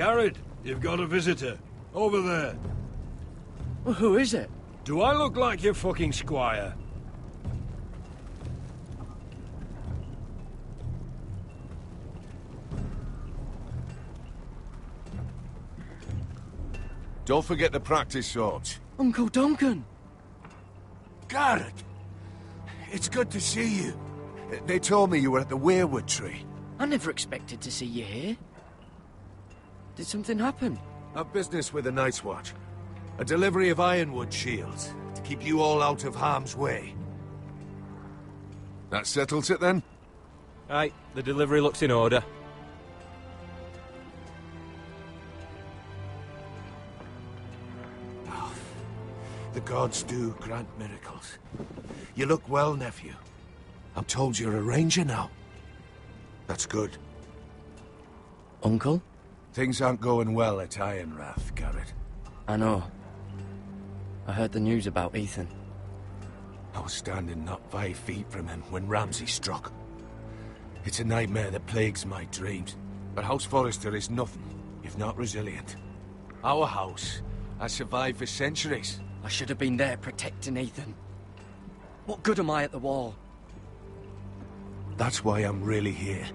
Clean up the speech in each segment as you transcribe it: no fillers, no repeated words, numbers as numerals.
Garrett, you've got a visitor. Over there. Well, who is it? Do I look like your fucking squire? Don't forget the practice swords. Uncle Duncan! Garrett! It's good to see you. They told me you were at the Weirwood tree. I never expected to see you here. Did something happen? I've business with the Night's Watch. A delivery of ironwood shields, to keep you all out of harm's way. That settles it then? Aye, the delivery looks in order. The gods do grant miracles. You look well, nephew. I'm told you're a ranger now. That's good. Uncle? Things aren't going well at Ironrath, Garrett. I know. I heard the news about Ethan. I was standing not 5 feet from him when Ramsay struck. It's a nightmare that plagues my dreams. But House Forrester is nothing, if not resilient. Our house has survived for centuries. I should have been there protecting Ethan. What good am I at the wall? That's why I'm really here.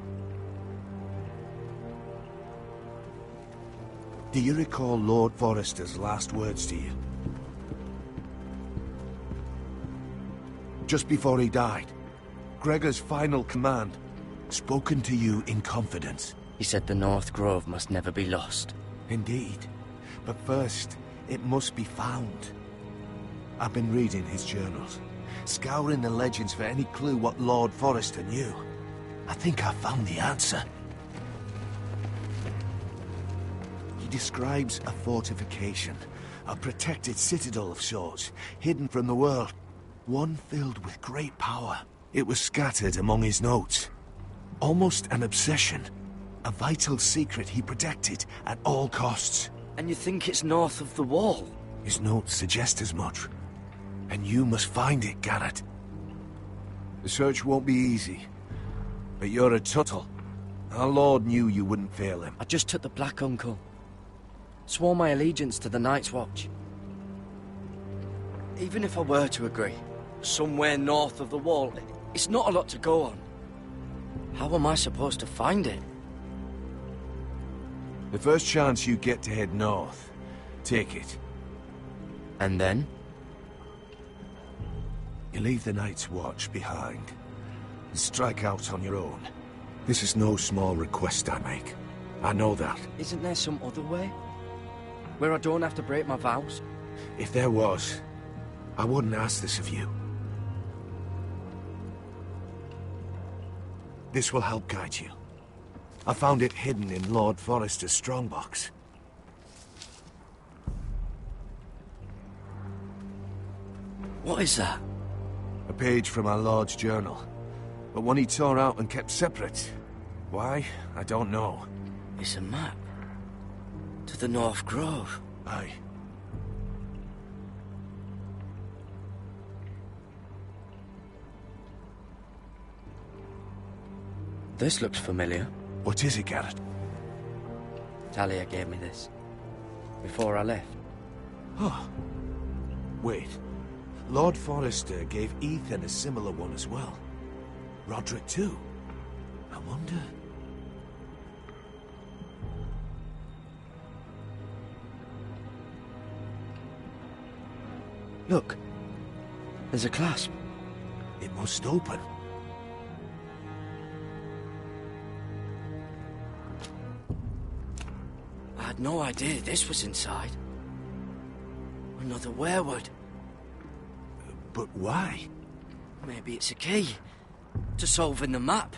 Do you recall Lord Forrester's last words to you? Just before he died, Gregor's final command, spoken to you in confidence. He said the North Grove must never be lost. Indeed. But first, it must be found. I've been reading his journals, scouring the legends for any clue what Lord Forrester knew. I think I found the answer. He describes a fortification, a protected citadel of sorts, hidden from the world. One filled with great power. It was scattered among his notes. Almost an obsession. A vital secret he protected at all costs. And you think it's north of the wall? His notes suggest as much. And you must find it, Garrett. The search won't be easy. But you're a Tuttle. Our Lord knew you wouldn't fail him. I just took the Black Uncle. Swore my allegiance to the Night's Watch. Even if I were to agree, somewhere north of the wall, it's not a lot to go on. How am I supposed to find it? The first chance you get to head north, take it. And then? You leave the Night's Watch behind, and strike out on your own. This is no small request I make. I know that. Isn't there some other way? Where I don't have to break my vows? If there was, I wouldn't ask this of you. This will help guide you. I found it hidden in Lord Forrester's strongbox. What is that? A page from our Lord's journal. But one he tore out and kept separate. Why? I don't know. It's a map. To the North Grove. Aye. This looks familiar. What is it, Garrett? Talia gave me this. Before I left. Oh. Wait. Lord Forrester gave Ethan a similar one as well. Roderick too. I wonder... Look. There's a clasp. It must open. I had no idea this was inside. Another werewood. But why? Maybe it's a key. To solving the map.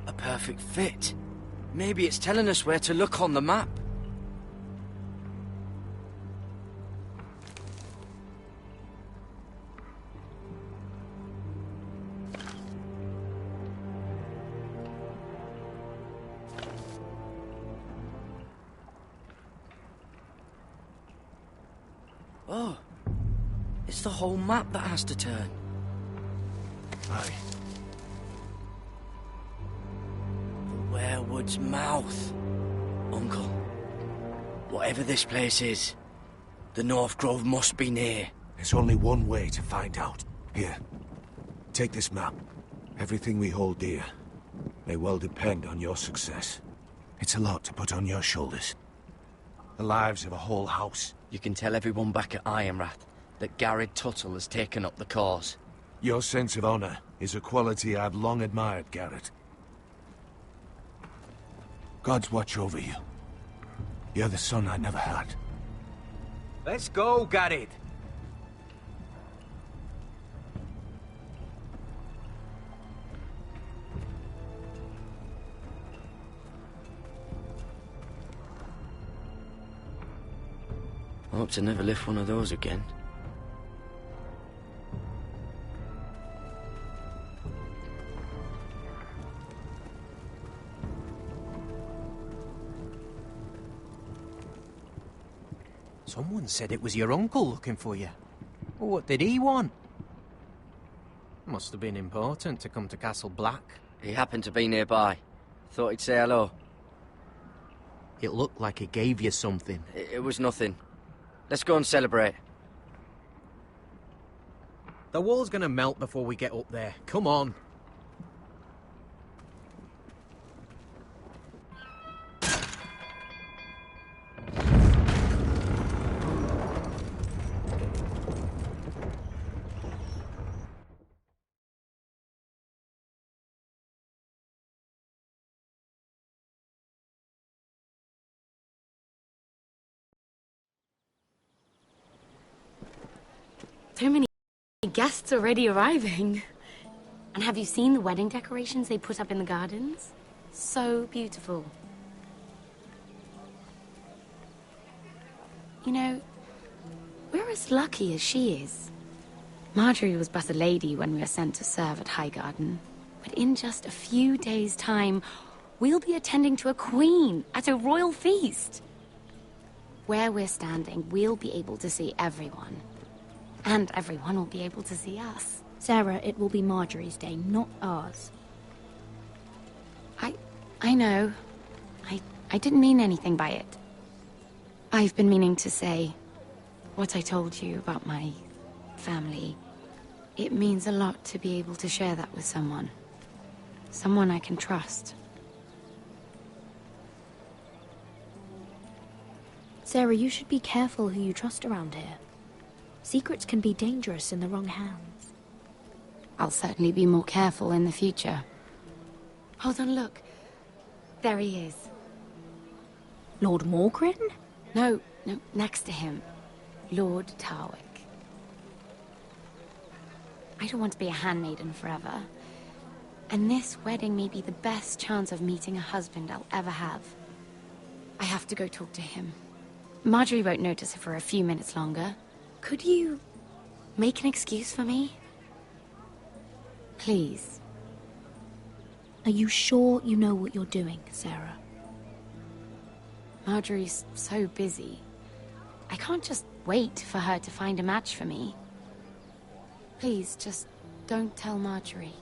A perfect fit. Maybe it's telling us where to look on the map. Oh, it's the whole map that has to turn. Aye. The Werewood's mouth. Uncle, whatever this place is, the North Grove must be near. There's only one way to find out. Here, take this map. Everything we hold dear may well depend on your success. It's a lot to put on your shoulders. The lives of a whole house. You can tell everyone back at Ironrath that Garrett Tuttle has taken up the cause. Your sense of honor is a quality I've long admired, Garrett. God's watch over you. You're the son I never had. Let's go, Garrett. I hope to never lift one of those again. Someone said it was your uncle looking for you. Well, what did he want? Must have been important to come to Castle Black. He happened to be nearby. Thought he'd say hello. It looked like he gave you something. It was nothing. Let's go and celebrate. The wall's gonna melt before we get up there. Come on. So many guests already arriving. And have you seen the wedding decorations they put up in the gardens? So beautiful. You know, we're as lucky as she is. Marjorie was but a lady when we were sent to serve at Highgarden. But in just a few days' time, we'll be attending to a queen at a royal feast. Where we're standing, we'll be able to see everyone. And everyone will be able to see us. Sarah, it will be Marjorie's day, not ours. I know. I didn't mean anything by it. I've been meaning to say what I told you about my family. It means a lot to be able to share that with someone. Someone I can trust. Sarah, you should be careful who you trust around here. Secrets can be dangerous in the wrong hands. I'll certainly be more careful in the future. Hold on, look. There he is. Lord Morgrin? No, next to him. Lord Tarwick. I don't want to be a handmaiden forever. And this wedding may be the best chance of meeting a husband I'll ever have. I have to go talk to him. Marjorie won't notice it for a few minutes longer. Could you make an excuse for me? Please. Are you sure you know what you're doing, Sarah? Marjorie's so busy. I can't just wait for her to find a match for me. Please, just don't tell Marjorie.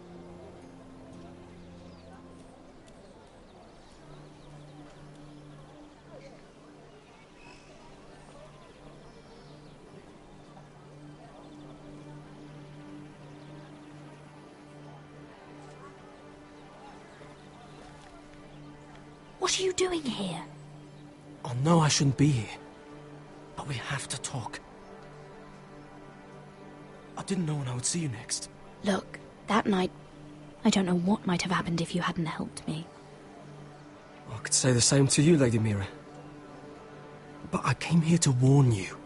What are you doing here? I know I shouldn't be here, but we have to talk. I didn't know when I would see you next. Look, that night, I don't know what might have happened if you hadn't helped me. I could say the same to you, Lady Mira. But I came here to warn you.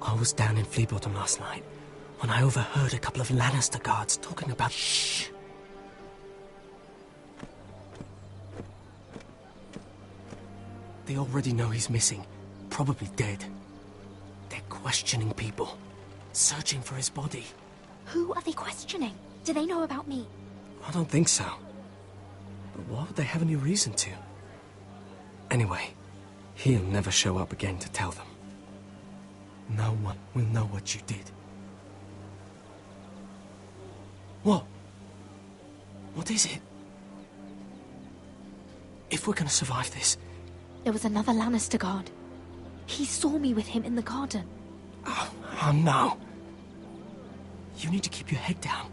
I was down in Fleabottom last night when I overheard a couple of Lannister guards talking about... Shh! They already know he's missing, probably dead. They're questioning people, searching for his body. Who are they questioning? Do they know about me? I don't think so. But why would they have any reason to? Anyway, He'll never show up again to tell them. No one will know what you did. What? What is it? If we're gonna survive this... There was another Lannister guard. He saw me with him in the garden. Oh no. You need to keep your head down.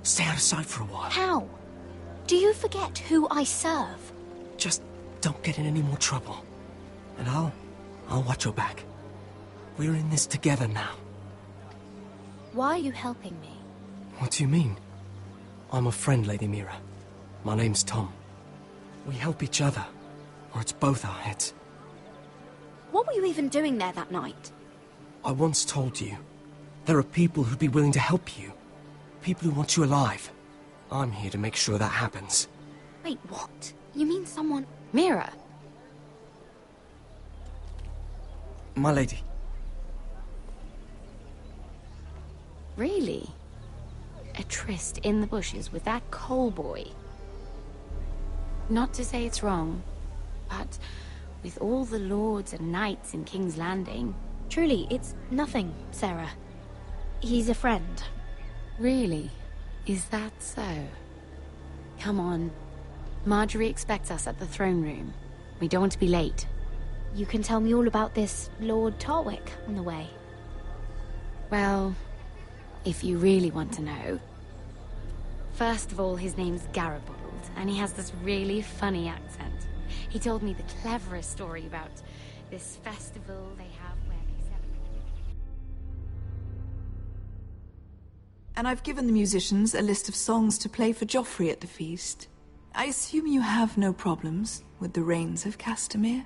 Stay out of sight for a while. How? Do you forget who I serve? Just don't get in any more trouble. And I'll watch your back. We're in this together now. Why are you helping me? What do you mean? I'm a friend, Lady Mira. My name's Tom. We help each other, or it's both our heads. What were you even doing there that night? I once told you, there are people who'd be willing to help you. People who want you alive. I'm here to make sure that happens. Wait, what? You mean someone... Mira! My lady. Really? A tryst in the bushes with that Cole boy? Not to say it's wrong, but with all the lords and knights in King's Landing... Truly, it's nothing, Sarah. He's a friend. Really? Is that so? Come on. Marjorie expects us at the throne room. We don't want to be late. You can tell me all about this Lord Tarwick on the way. Well, if you really want to know. First of all, his name's Garibold, and he has this really funny accent. He told me the cleverest story about this festival they have where they celebrate. And I've given the musicians a list of songs to play for Joffrey at the feast. I assume you have no problems with the Rains of Castamere?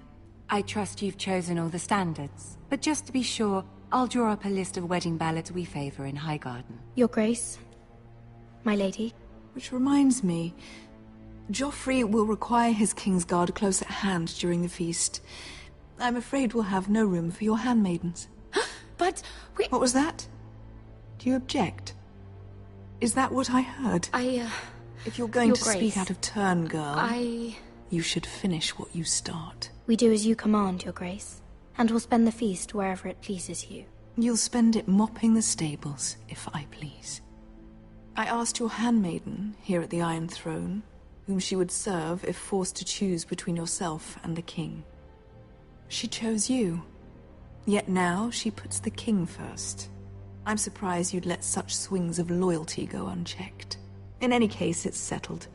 I trust you've chosen all the standards. But just to be sure, I'll draw up a list of wedding ballads we favor in Highgarden. Your Grace, my lady. Which reminds me, Joffrey will require his Kingsguard close at hand during the feast. I'm afraid we'll have no room for your handmaidens. But we... What was that? Do you object? Is that what I heard? If you're going Your to Grace, speak out of turn, girl, I... you should finish what you start. We do as you command, Your Grace, and we'll spend the feast wherever it pleases you. You'll spend it mopping the stables, if I please. I asked your handmaiden, here at the Iron Throne, whom she would serve if forced to choose between yourself and the king. She chose you. Yet now she puts the king first. I'm surprised you'd let such swings of loyalty go unchecked. In any case, it's settled.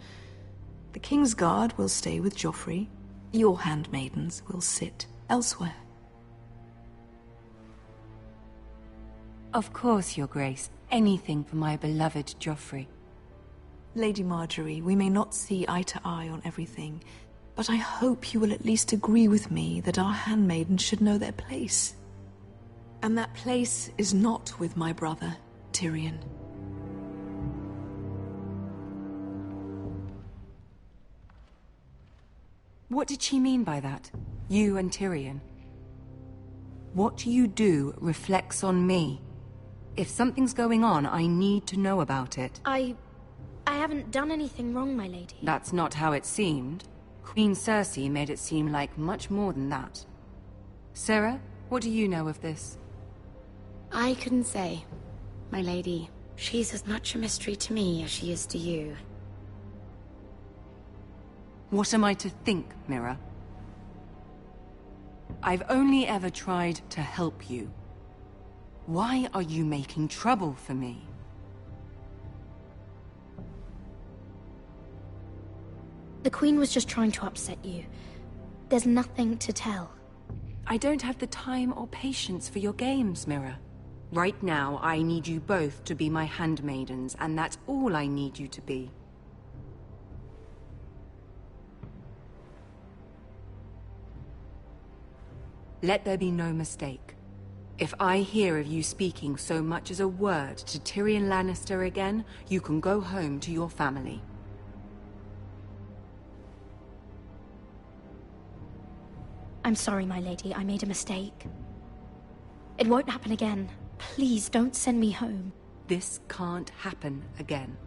The Kingsguard will stay with Joffrey. Your handmaidens will sit elsewhere. Of course, Your Grace. Anything for my beloved Joffrey. Lady Marjorie, we may not see eye to eye on everything, but I hope you will at least agree with me that our handmaidens should know their place. And that place is not with my brother, Tyrion. What did she mean by that? You and Tyrion? What you do reflects on me. If something's going on, I need to know about it. I haven't done anything wrong, my lady. That's not how it seemed. Queen Cersei made it seem like much more than that. Sarah, what do you know of this? I couldn't say. My lady, she's as much a mystery to me as she is to you. What am I to think, Mira? I've only ever tried to help you. Why are you making trouble for me? The Queen was just trying to upset you. There's nothing to tell. I don't have the time or patience for your games, Mira. Right now, I need you both to be my handmaidens, and that's all I need you to be. Let there be no mistake. If I hear of you speaking so much as a word to Tyrion Lannister again, you can go home to your family. I'm sorry, my lady. I made a mistake. It won't happen again. Please don't send me home. This can't happen again.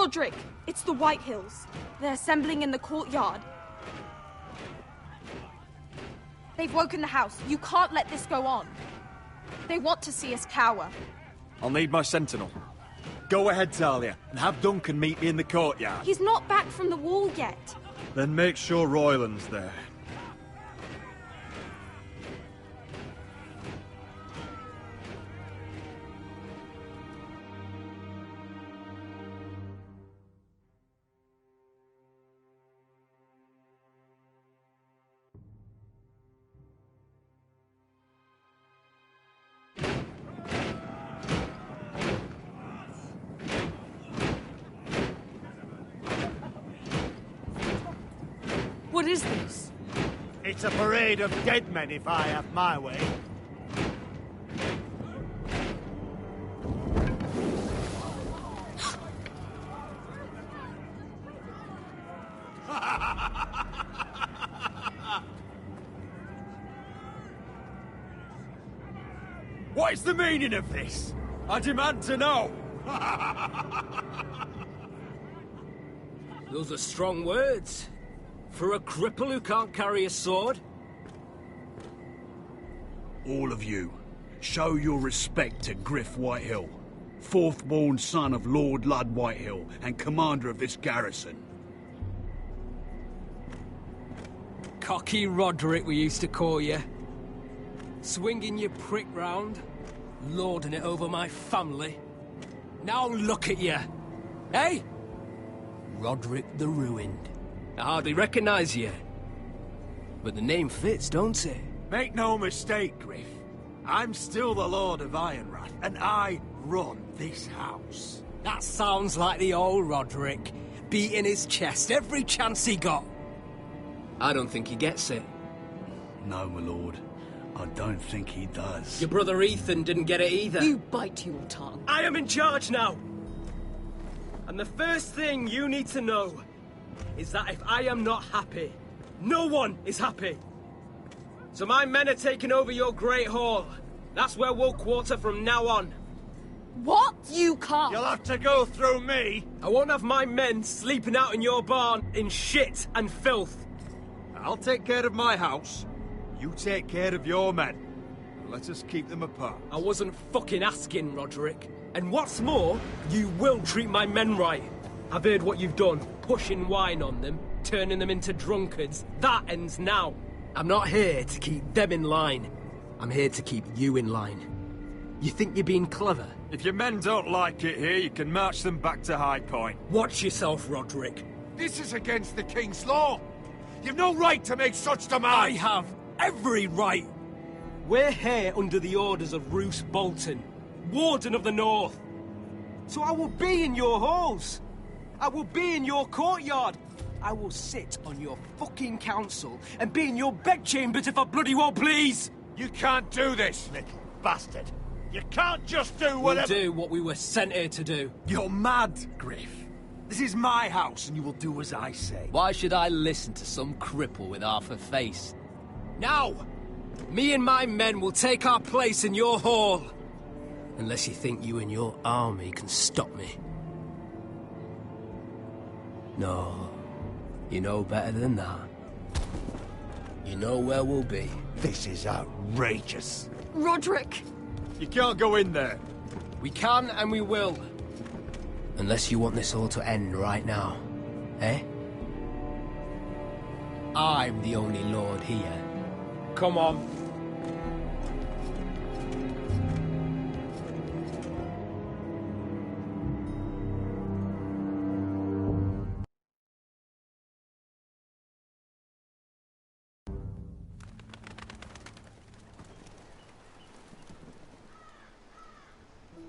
Roderick, it's the Whitehills. They're assembling in the courtyard. They've woken the house. You can't let this go on. They want to see us cower. I'll need my sentinel. Go ahead, Talia, and have Duncan meet me in the courtyard. He's not back from the wall yet. Then make sure Royland's there. What is this? It's a parade of dead men, if I have my way. What is the meaning of this? I demand to know! Those are strong words. For a cripple who can't carry a sword? All of you, show your respect to Griff Whitehill, fourth-born son of Lord Lud Whitehill and commander of this garrison. Cocky Roderick, we used to call you. Swinging your prick round, lording it over my family. Now look at you. Hey? Roderick the Ruined. I hardly recognise you. But the name fits, don't it? Make no mistake, Griff. I'm still the Lord of Ironrath, and I run this house. That sounds like the old Roderick, beating his chest every chance he got. I don't think he gets it. No, my lord. I don't think he does. Your brother Ethan didn't get it either. You bite your tongue. I am in charge now! And the first thing you need to know is that if I am not happy, no one is happy. So my men are taking over your Great Hall. That's where we'll quarter from now on. What? You can't. You'll have to go through me. I won't have my men sleeping out in your barn in shit and filth. I'll take care of my house. You take care of your men. Let us keep them apart. I wasn't fucking asking, Roderick. And what's more, you will treat my men right. I've heard what you've done, pushing wine on them, turning them into drunkards. That ends now. I'm not here to keep them in line. I'm here to keep you in line. You think you're being clever? If your men don't like it here, you can march them back to High Point. Watch yourself, Roderick. This is against the King's law. You've no right to make such demands. I have every right. We're here under the orders of Roose Bolton, Warden of the North. So I will be in your halls. I will be in your courtyard. I will sit on your fucking council and be in your bedchambers if I bloody well please. You can't do this, little bastard. You can't just do whatever— We'll do what we were sent here to do. You're mad, Griff. This is my house and you will do as I say. Why should I listen to some cripple with half a face? Now, me and my men will take our place in your hall. Unless you think you and your army can stop me. No, you know better than that. You know where we'll be. This is outrageous. Roderick! You can't go in there. We can and we will. Unless you want this all to end right now. Eh? I'm the only lord here. Come on.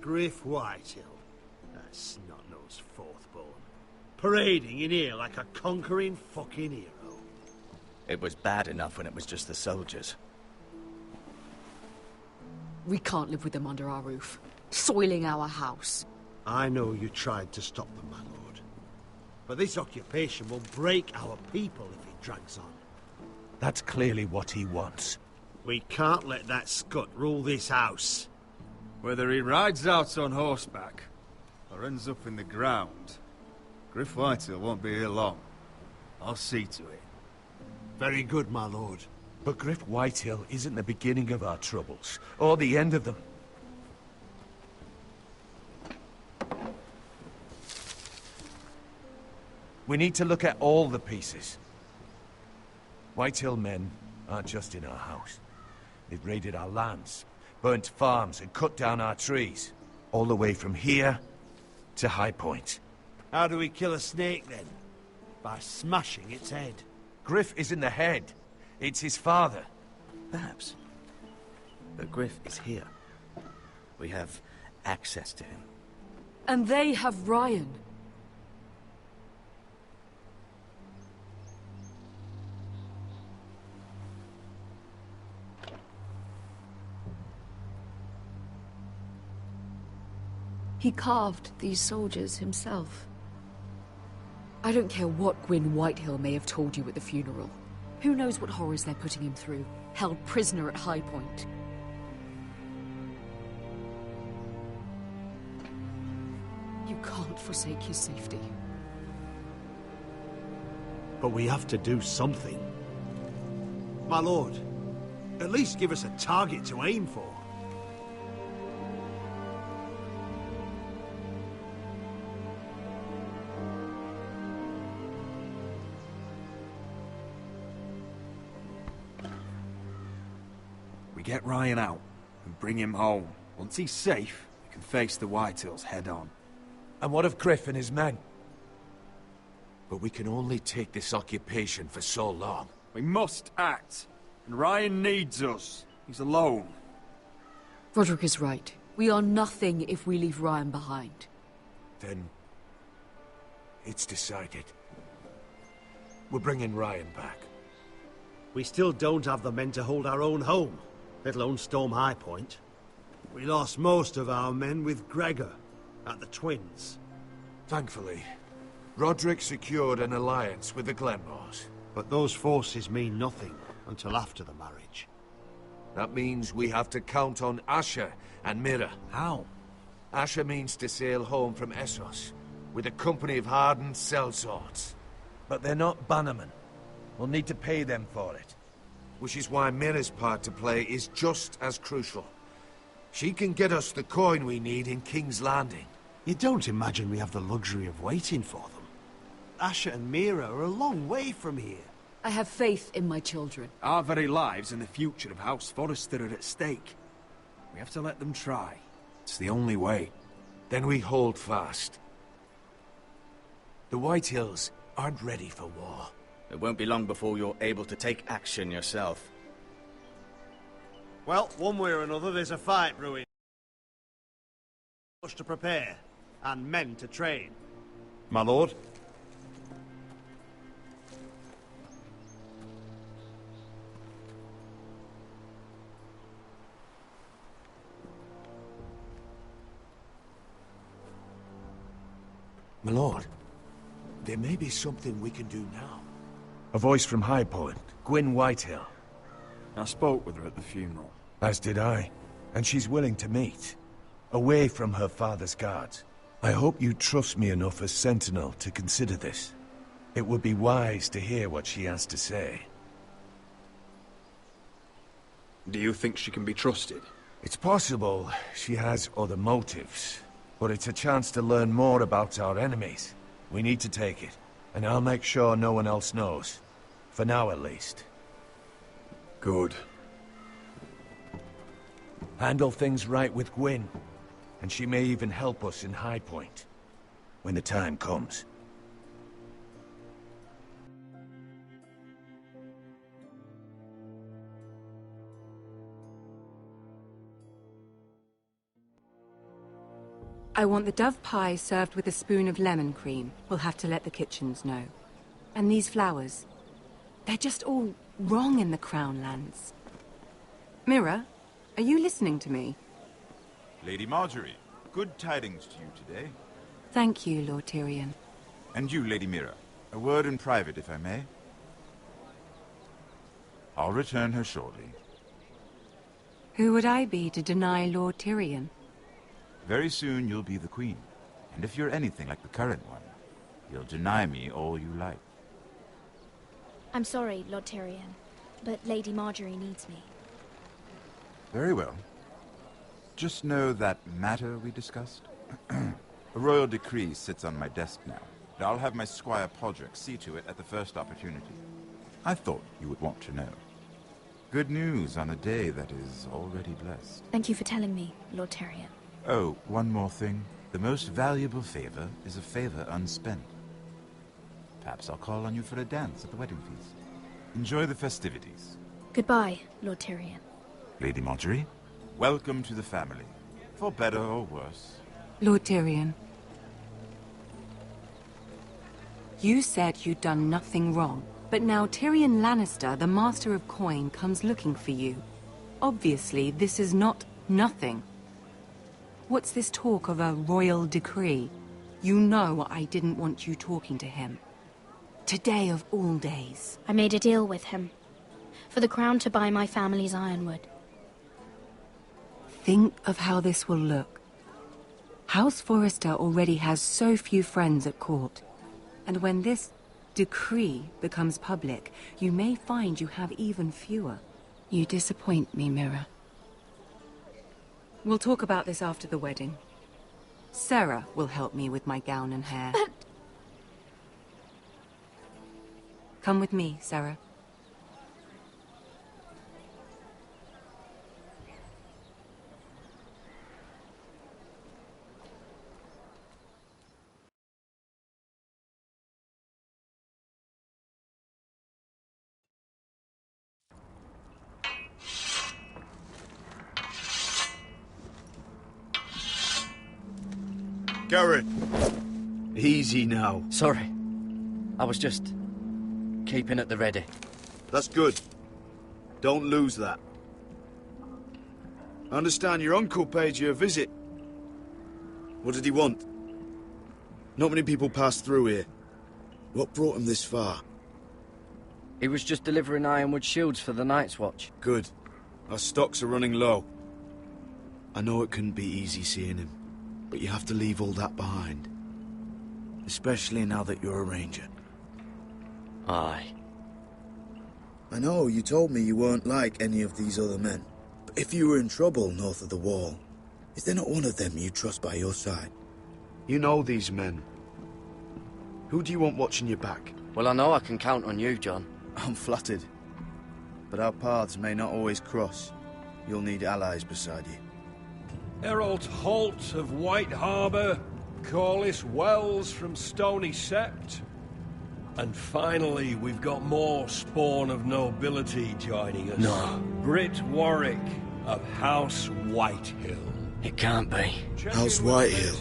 Griff Whitehill. That snot-nosed fourth-born. Parading in here like a conquering fucking hero. It was bad enough when it was just the soldiers. We can't live with them under our roof, soiling our house. I know you tried to stop them, my lord. But this occupation will break our people if it drags on. That's clearly what he wants. We can't let that scut rule this house. Whether he rides out on horseback or ends up in the ground, Griff Whitehill won't be here long. I'll see to it. Very good, my lord. But Griff Whitehill isn't the beginning of our troubles, or the end of them. We need to look at all the pieces. Whitehill men aren't just in our house. They've raided our lands, burnt farms and cut down our trees. All the way from here to High Point. How do we kill a snake, then? By smashing its head. Griff isn't the head. It's his father. Perhaps. But Griff is here. We have access to him. And they have Ryan. He carved these soldiers himself. I don't care what Gwyn Whitehill may have told you at the funeral. Who knows what horrors they're putting him through, held prisoner at High Point. You can't forsake his safety. But we have to do something. My lord, at least give us a target to aim for. We get Ryan out and bring him home. Once he's safe, we can face the Whitehills head on. And what of Griff and his men? But we can only take this occupation for so long. We must act. And Ryan needs us. He's alone. Roderick is right. We are nothing if we leave Ryan behind. Then... it's decided. We're bringing Ryan back. We still don't have the men to hold our own home, let alone storm High Point. We lost most of our men with Gregor at the Twins. Thankfully, Roderick secured an alliance with the Glenmores. But those forces mean nothing until after the marriage. That means we have to count on Asher and Mira. How? Asher means to sail home from Essos, with a company of hardened sellswords. But they're not bannermen. We'll need to pay them for it. Which is why Mira's part to play is just as crucial. She can get us the coin we need in King's Landing. You don't imagine we have the luxury of waiting for them? Asher and Mira are a long way from here. I have faith in my children. Our very lives and the future of House Forrester are at stake. We have to let them try. It's the only way. Then we hold fast. The Whitehills aren't ready for war. It won't be long before you're able to take action yourself. Well, one way or another, there's a fight brewing. Much to prepare, and men to train. My lord? My lord, there may be something we can do now. A voice from High Point, Gwyn Whitehill. I spoke with her at the funeral. As did I. And she's willing to meet. Away from her father's guards. I hope you trust me enough as Sentinel to consider this. It would be wise to hear what she has to say. Do you think she can be trusted? It's possible she has other motives. But it's a chance to learn more about our enemies. We need to take it. And I'll make sure no one else knows. For now, at least. Good. Handle things right with Gwyn. And she may even help us in High Point. When the time comes. I want the dove pie served with a spoon of lemon cream. We'll have to let the kitchens know. And these flowers. They're just all wrong in the Crown lands. Mira, are you listening to me? Lady Marjorie, good tidings to you today. Thank you, Lord Tyrion. And you, Lady Mira. A word in private, if I may. I'll return her shortly. Who would I be to deny Lord Tyrion? Very soon you'll be the queen. And if you're anything like the current one, You'll deny me all you like. I'm sorry, Lord Tyrion, but Lady Marjorie needs me. Very well. Just know that matter we discussed? A royal decree sits on my desk now, and I'll have my squire Podrick see to it at the first opportunity. I thought you would want to know. Good news on a day that is already blessed. Thank you for telling me, Lord Tyrion. Oh, one more thing. The most valuable favor is a favor unspent. Perhaps I'll call on you for a dance at the wedding feast. Enjoy the festivities. Goodbye, Lord Tyrion. Lady Marjorie, welcome to the family. For better or worse. Lord Tyrion. You said you'd done nothing wrong, but now Tyrion Lannister, the Master of Coin, comes looking for you. Obviously, this is not nothing. What's this talk of a royal decree? You know I didn't want you talking to him. Today of all days. I made a deal with him. For the crown to buy my family's ironwood. Think of how this will look. House Forrester already has so few friends at court. And when this decree becomes public, you may find you have even fewer. You disappoint me, Mira. We'll talk about this after the wedding. Sarah will help me with my gown and hair. Come with me, Sarah. Garrett! Easy now. Sorry. I was just keeping at the ready. That's good. Don't lose that. I understand your uncle paid you a visit. What did he want? Not many people pass through here. What brought him this far? He was just delivering ironwood shields for the Night's Watch. Good. Our stocks are running low. I know it couldn't be easy seeing him, but you have to leave all that behind. Especially now that you're a ranger. Aye. I know, you told me you weren't like any of these other men. But if you were in trouble north of the Wall, is there not one of them you trust by your side? You know these men. Who do you want watching your back? Well, I know I can count on you, John. I'm flattered. But our paths may not always cross. You'll need allies beside you. Errol Holt of White Harbour, Corlys Wells from Stony Sept. And finally, we've got more spawn of nobility joining us. No. Britt Warwick of House Whitehill. It can't be. House Whitehill.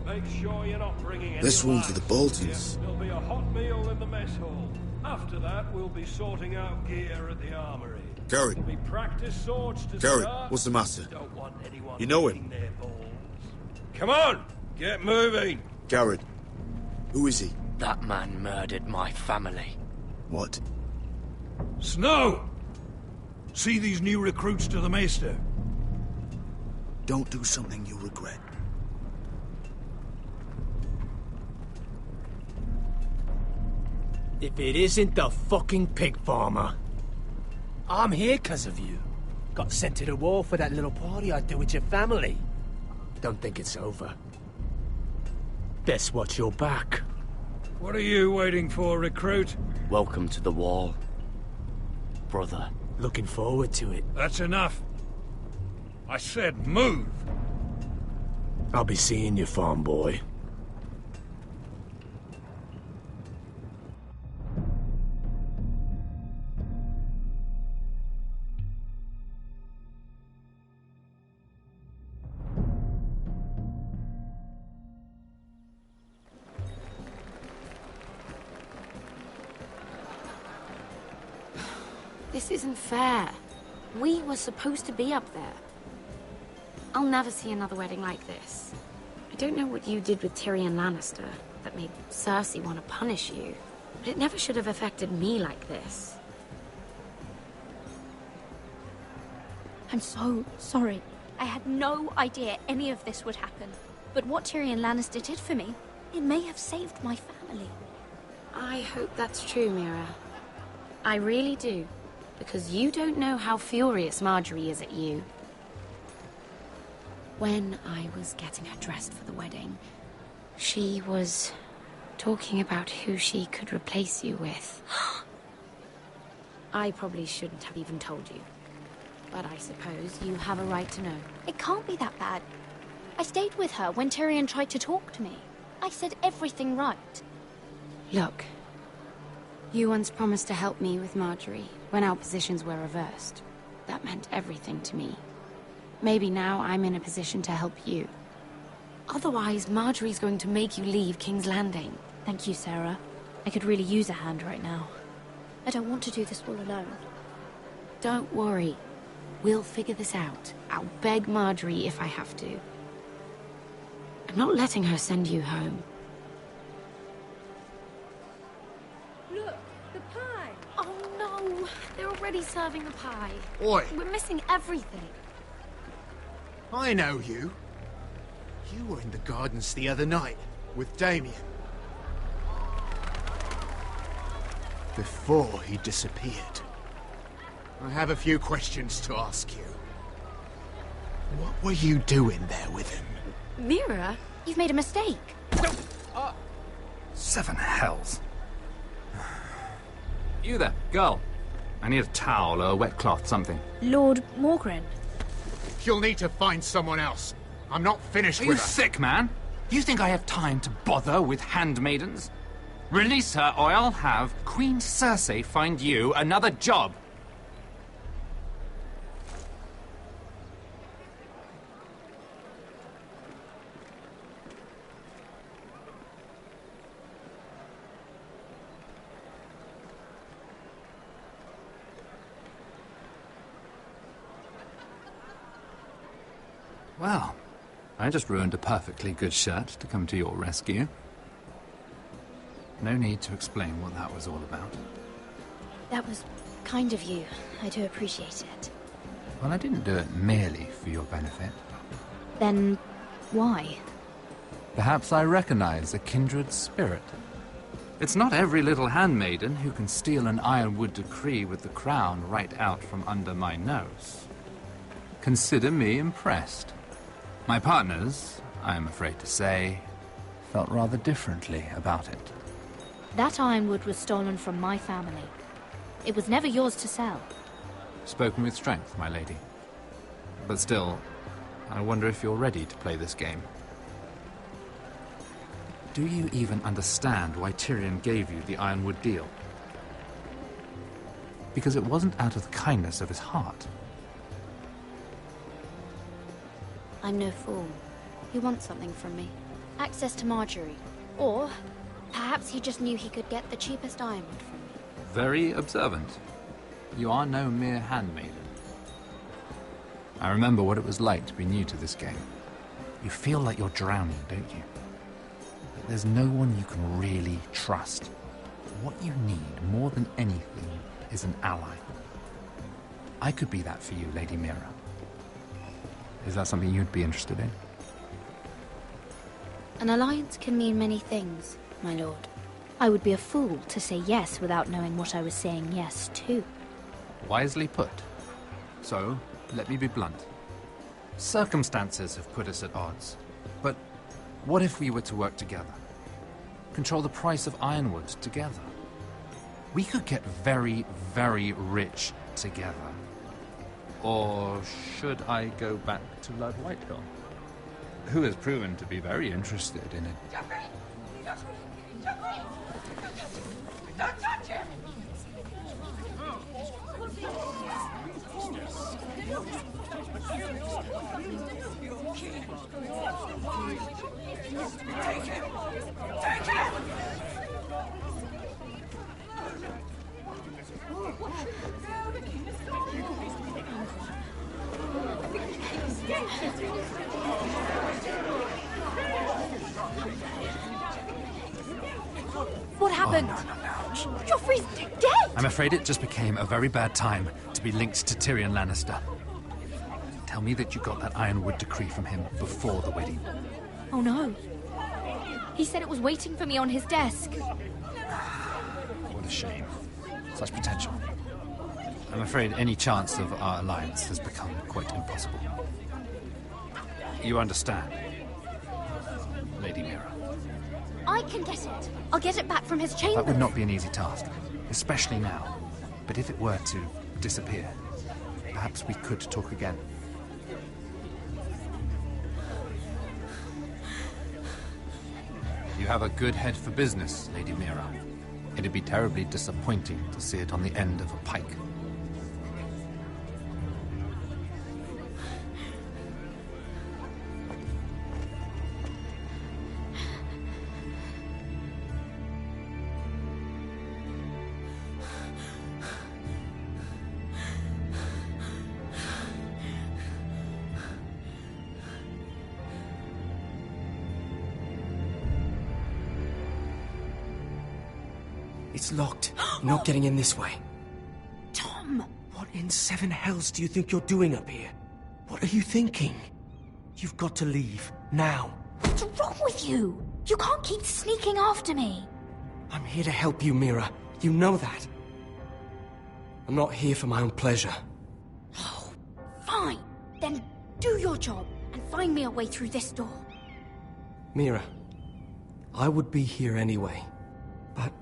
Make sure you're not bringing any This one's light. to the Boltons. There'll be a hot meal in the mess hall. After that, we'll be sorting out gear at the armory. Garrett. There'll be practice swords to Garrett, start. what's the matter? Don't want anyone You know eating him? their balls. Come on, get moving. Garrett. Who is he? That man murdered my family. What? Snow! See these new recruits to the Maester? Don't do something you'll regret. If it isn't the fucking pig farmer. I'm here 'cause of you. Got sent to the war for that little party I do with your family. Don't think it's over. Best watch your back. What are you waiting for, recruit? Welcome to the Wall, brother. Looking forward to it. That's enough. I said move. I'll be seeing you, farm boy. This isn't fair. We were supposed to be up there. I'll never see another wedding like this. I don't know what you did with Tyrion Lannister that made Cersei want to punish you, but it never should have affected me like this. I'm so sorry. I had no idea any of this would happen. But what Tyrion Lannister did for me, it may have saved my family. family. I hope that's true, Mira. I really do. Because you don't know how furious Marjorie is at you. When I was getting her dressed for the wedding, she was talking about who she could replace you with. I probably shouldn't have even told you. But I suppose you have a right to know. It can't be that bad. I stayed with her when Tyrion tried to talk to me. I said everything right. Look, you once promised to help me with Marjorie when our positions were reversed. That meant everything to me. Maybe now I'm in a position to help you. Otherwise, Marjorie's going to make you leave King's Landing. Thank you, Sarah. I could really use a hand right now. I don't want to do this all alone. Don't worry. We'll figure this out. I'll beg Marjorie if I have to. I'm not letting her send you home. Look, the pie! Oh no! They're already serving the pie. Oi! We're missing everything. I know you. You were in the gardens the other night with Damien. Before he disappeared. I have a few questions to ask you. What were you doing there with him? Mira, you've made a mistake. Seven hells. You there, girl. I need a towel or a wet cloth, something. Lord Morgren. You'll need to find someone else. I'm not finished Are with you her. sick, man? You think I have time to bother with handmaidens? Release her, or I'll have Queen Cersei find you another job. Well, I just ruined a perfectly good shirt to come to your rescue. No need to explain what that was all about. That was kind of you. I do appreciate it. Well, I didn't do it merely for your benefit. Then, why? Perhaps I recognize a kindred spirit. It's not every little handmaiden who can steal an ironwood decree with the crown right out from under my nose. Consider me impressed. My partners, I am afraid to say, felt rather differently about it. That ironwood was stolen from my family. It was never yours to sell. Spoken with strength, my lady. But still, I wonder if you're ready to play this game. Do you even understand why Tyrion gave you the ironwood deal? Because it wasn't out of the kindness of his heart. I'm no fool. He wants something from me. Access to Marjorie. Or perhaps he just knew he could get the cheapest ironwood from me. Very observant. You are no mere handmaiden. I remember what it was like to be new to this game. You feel like you're drowning, don't you? But there's no one you can really trust. What you need, more than anything, is an ally. I could be that for you, Lady Mira. Is that something you'd be interested in? An alliance can mean many things, my lord. I would be a fool to say yes without knowing what I was saying yes to. Wisely put. So, let me be blunt. Circumstances have put us at odds. But what if we were to work together? Control the price of ironwood together? We could get very, very rich together. Or should I go back to Lord Whitehill, who has proven to be very interested in it? Don't touch him! Take him! Take him! What happened? Oh, no. Joffrey's dead! I'm afraid it just became a very bad time to be linked to Tyrion Lannister. Tell me that you got that ironwood decree from him before the wedding. Oh no. He said it was waiting for me on his desk. What a shame. Such potential. I'm afraid any chance of our alliance has become quite impossible. You understand, Lady Mira? I can get it. I'll get it back from his chambers. That would not be an easy task, especially now. But if it were to disappear, perhaps we could talk again. You have a good head for business, Lady Mira. It'd be terribly disappointing to see it on the end of a pike. It's locked. You're not getting in this way. Tom! What in seven hells do you think you're doing up here? What are you thinking? You've got to leave. Now. What's wrong with you? You can't keep sneaking after me. I'm here to help you, Mira. You know that. I'm not here for my own pleasure. Oh, fine. Then do your job and find me a way through this door. Mira, I would be here anyway, but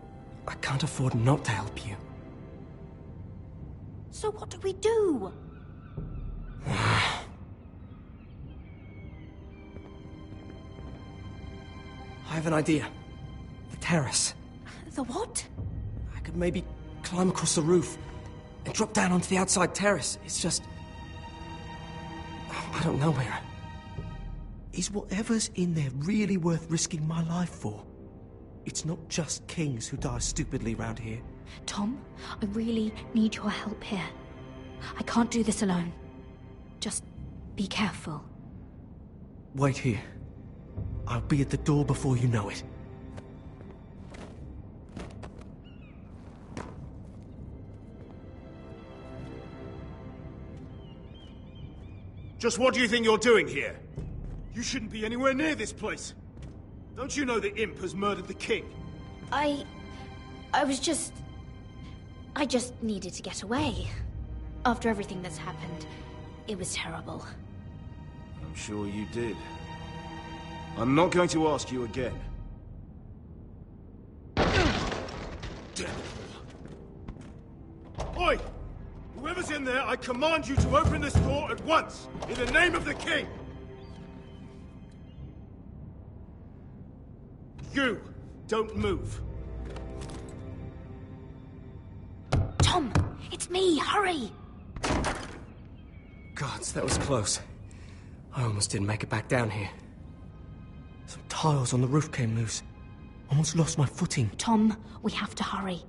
I can't afford not to help you. So what do we do? I have an idea. The terrace. The what? I could maybe climb across the roof and drop down onto the outside terrace. It's just... I don't know, Mira. Is whatever's in there really worth risking my life for? It's not just kings who die stupidly round here. Tom, I really need your help here. I can't do this alone. Just be careful. Wait here. I'll be at the door before you know it. Just what do you think you're doing here? You shouldn't be anywhere near this place. Don't you know the imp has murdered the king? I just needed to get away. After everything that's happened, it was terrible. I'm sure you did. I'm not going to ask you again. Damn it all. Oi! Whoever's in there, I command you to open this door at once, in the name of the king! You, don't move. Tom, it's me, hurry! Gods, that was close. I almost didn't make it back down here. Some tiles on the roof came loose. Almost lost my footing. Tom, we have to hurry.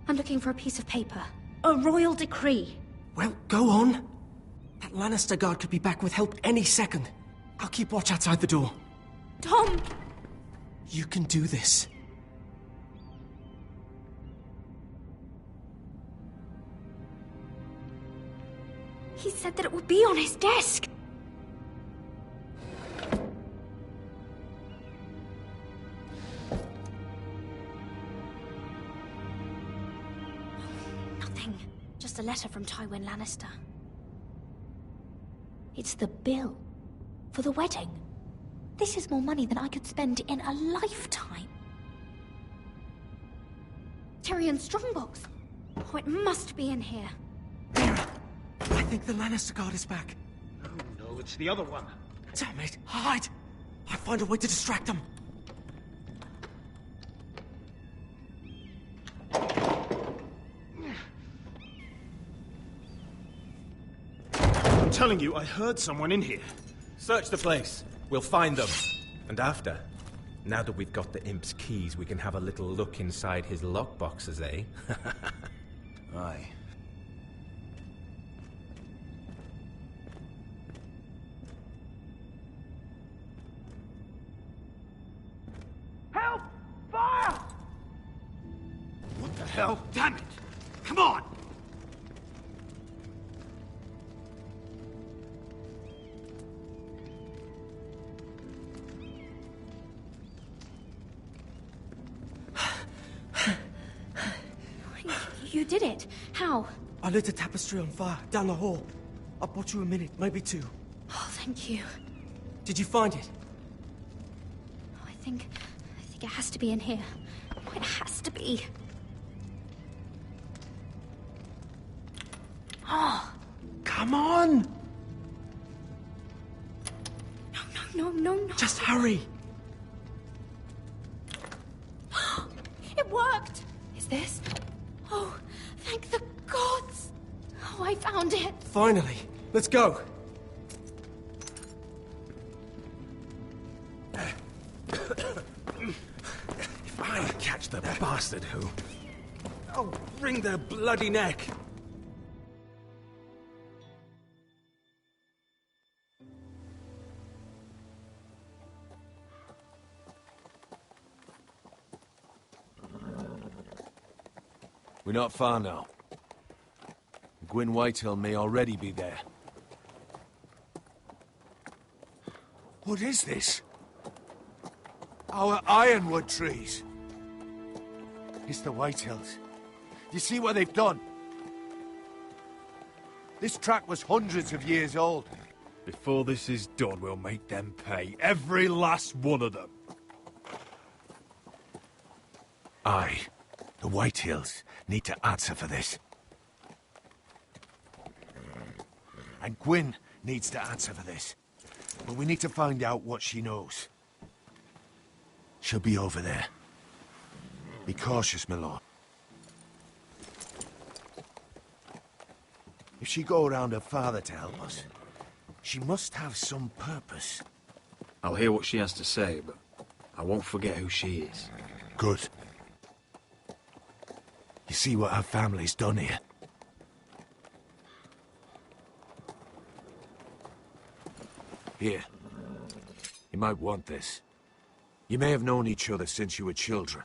I'm looking for a piece of paper. A royal decree. Well, go on. That Lannister guard could be back with help any second. I'll keep watch outside the door. Tom! You can do this. He said that it would be on his desk. Nothing. Just a letter from Tywin Lannister. It's the bill for the wedding. This is more money than I could spend in a lifetime. Tyrion Strongbox. Oh, it must be in here. I think the Lannister guard is back. No, it's the other one. Damn it! Hide! I'll find a way to distract them. I'm telling you, I heard someone in here. Search the place. We'll find them. And after, now that we've got the imp's keys, we can have a little look inside his lockboxes, eh? Aye. Help! Fire! What the hell? Damn it! Come on! You did it. How? I lit a tapestry on fire down the hall. I bought you a minute, maybe 2. Oh, thank you. Did you find it? I think it has to be in here. It has to be. Oh. Come on! No. Just hurry. It worked! Is this? Oh, thank the gods! Oh, I found it! Finally. Let's go. If I catch the bastard who... I'll wring their bloody neck. We're not far now. Gwyn Whitehill may already be there. What is this? Our ironwood trees. It's the Whitehills. You see what they've done? This track was hundreds of years old. Before this is done, we'll make them pay. Every last one of them. Aye. The Whitehills need to answer for this. And Gwyn needs to answer for this. But we need to find out what she knows. She'll be over there. Be cautious, my lord. If she go around her father to help us, she must have some purpose. I'll hear what she has to say, but I won't forget who she is. Good. You see what her family's done here? Here. You might want this. You may have known each other since you were children.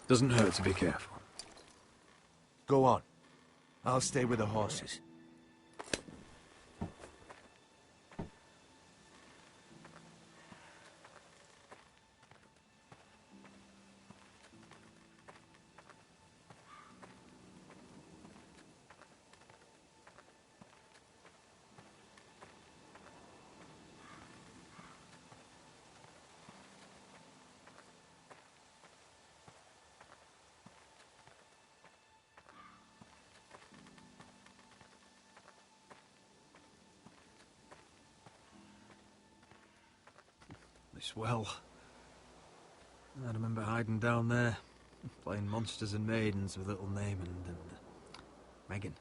Doesn't hurt to be careful. Go on. I'll stay with the horses. This well. I remember hiding down there, playing monsters and maidens with little Naaman and Megan.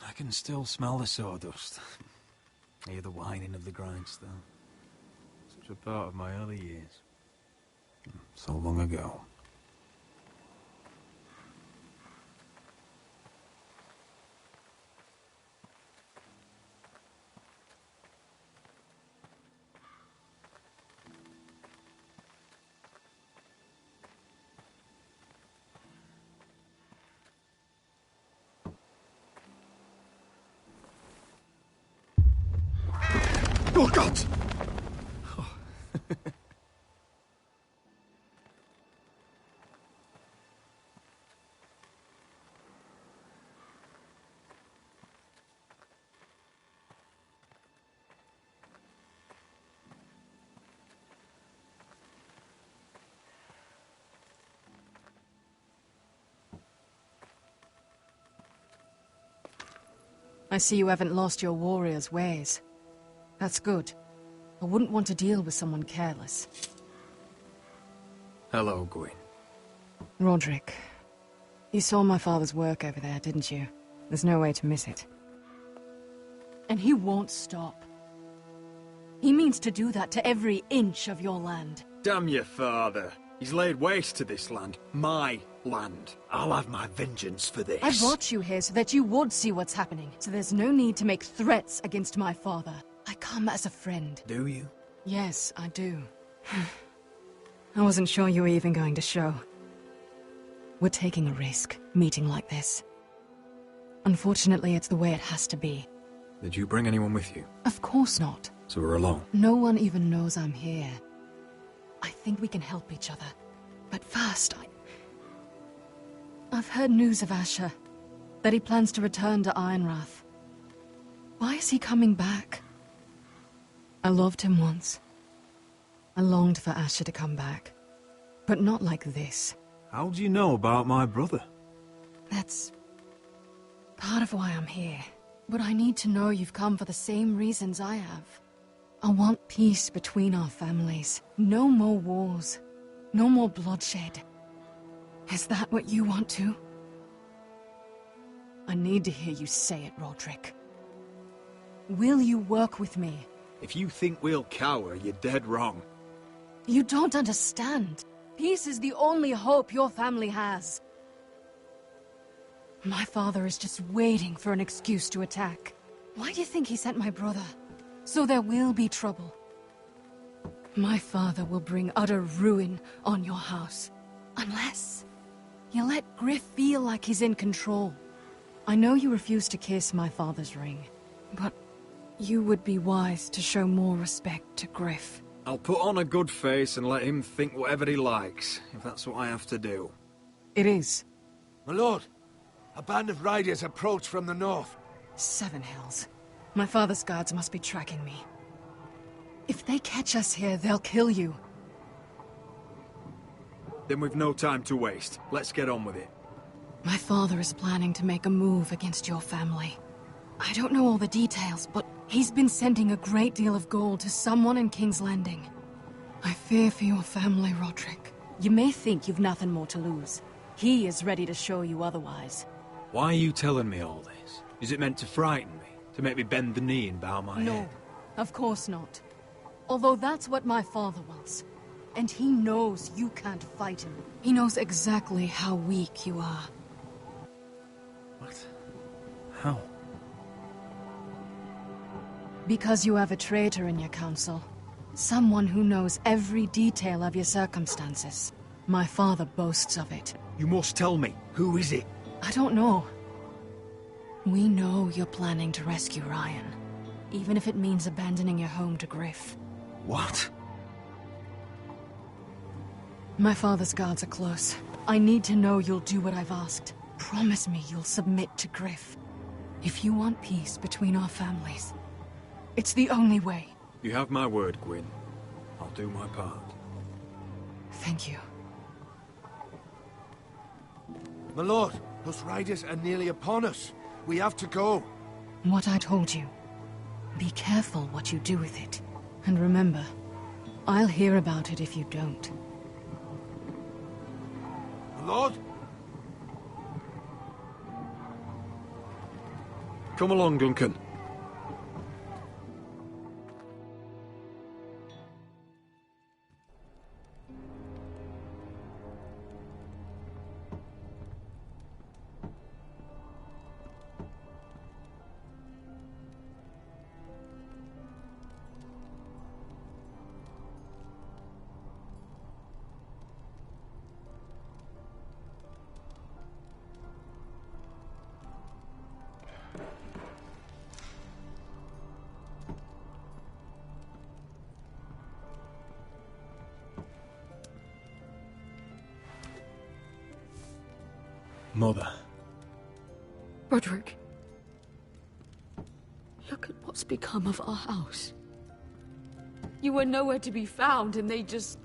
I can still smell the sawdust. Hear the whining of the grindstone. Such a part of my early years. So long ago. Oh, God! I see you haven't lost your warrior's ways. That's good. I wouldn't want to deal with someone careless. Hello, Gwyn. Roderick, you saw my father's work over there, didn't you? There's no way to miss it. And he won't stop. He means to do that to every inch of your land. Damn your father. He's laid waste to this land. My land. I'll have my vengeance for this. I brought you here so that you would see what's happening. So there's no need to make threats against my father. I come as a friend. Do you? Yes, I do. I wasn't sure you were even going to show. We're taking a risk, meeting like this. Unfortunately, it's the way it has to be. Did you bring anyone with you? Of course not. So we're alone? No one even knows I'm here. I think we can help each other. But first, I've heard news of Asher. That he plans to return to Ironrath. Why is he coming back? I loved him once. I longed for Asher to come back. But not like this. How do you know about my brother? That's part of why I'm here. But I need to know you've come for the same reasons I have. I want peace between our families. No more wars. No more bloodshed. Is that what you want too? I need to hear you say it, Roderick. Will you work with me? If you think we'll cower, you're dead wrong. You don't understand. Peace is the only hope your family has. My father is just waiting for an excuse to attack. Why do you think he sent my brother? So there will be trouble. My father will bring utter ruin on your house. Unless you let Griff feel like he's in control. I know you refuse to kiss my father's ring, but you would be wise to show more respect to Griff. I'll put on a good face and let him think whatever he likes, if that's what I have to do. It is. My lord, a band of riders approach from the north. Seven Hills. My father's guards must be tracking me. If they catch us here, they'll kill you. Then we've no time to waste. Let's get on with it. My father is planning to make a move against your family. I don't know all the details, but he's been sending a great deal of gold to someone in King's Landing. I fear for your family, Roderick. You may think you've nothing more to lose. He is ready to show you otherwise. Why are you telling me all this? Is it meant to frighten me? To make me bend the knee and bow my No, head? of course not. Although that's what my father wants. And he knows you can't fight him. He knows exactly how weak you are. What? How? Because you have a traitor in your council. Someone who knows every detail of your circumstances. My father boasts of it. You must tell me. Who is it? I don't know. We know you're planning to rescue Ryan. Even if it means abandoning your home to Griff. What? My father's guards are close. I need to know you'll do what I've asked. Promise me you'll submit to Griff. If you want peace between our families, it's the only way. You have my word, Gwyn. I'll do my part. Thank you. My lord, those riders are nearly upon us. We have to go. What I told you. Be careful what you do with it. And remember, I'll hear about it if you don't. My lord? Come along, Duncan. Mother. Roderick. Look at what's become of our house. You were nowhere to be found, and they just...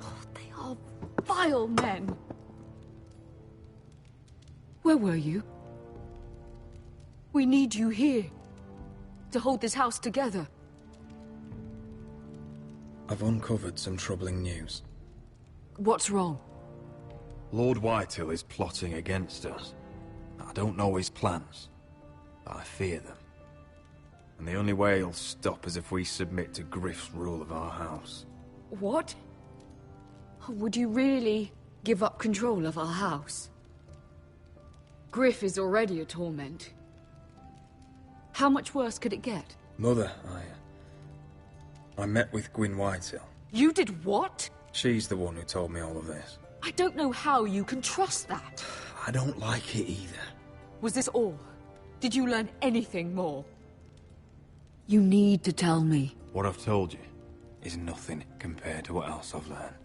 Oh, they are vile men. Where were you? We need you here. To hold this house together. I've uncovered some troubling news. What's wrong? Lord Whitehill is plotting against us. I don't know his plans, but I fear them. And the only way he'll stop is if we submit to Griff's rule of our house. What? Would you really give up control of our house? Griff is already a torment. How much worse could it get? Mother, I met with Gwyn Whitehill. You did what? She's the one who told me all of this. I don't know how you can trust that. I don't like it either. Was this all? Did you learn anything more? You need to tell me. What I've told you is nothing compared to what else I've learned.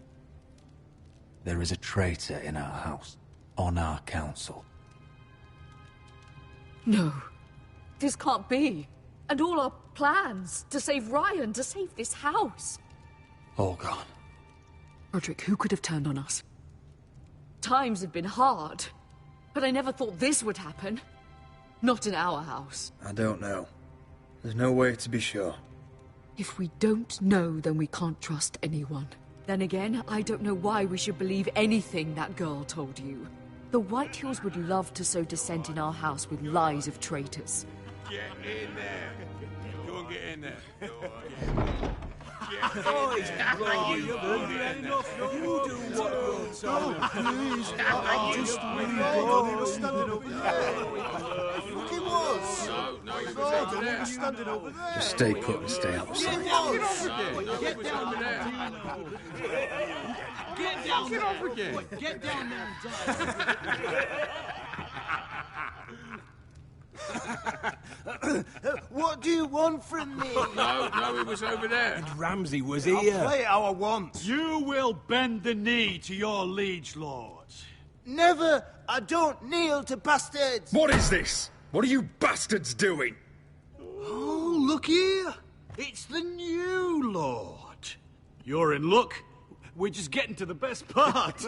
There is a traitor in our house, on our council. No. This can't be. And all our plans to save Ryan, to save this house. All gone. Roderick, who could have turned on us? Times have been hard, but I never thought this would happen. Not in our house. I don't know. There's no way to be sure. If we don't know, then we can't trust anyone. Then again, I don't know why we should believe anything that girl told you. The Whitehills would love to sow dissent in our house with lies of traitors. Get in there. Go and get in there. Just stay put and stay out of sight. Get down there. Get down there. Get down What do you want from me? No, it was over there. And Ramsay was I'll here. play how I want. You will bend the knee to your liege lord. Never! I don't kneel to bastards! What is this? What are you bastards doing? Oh, look here. It's the new lord. You're in luck. We're just getting to the best part.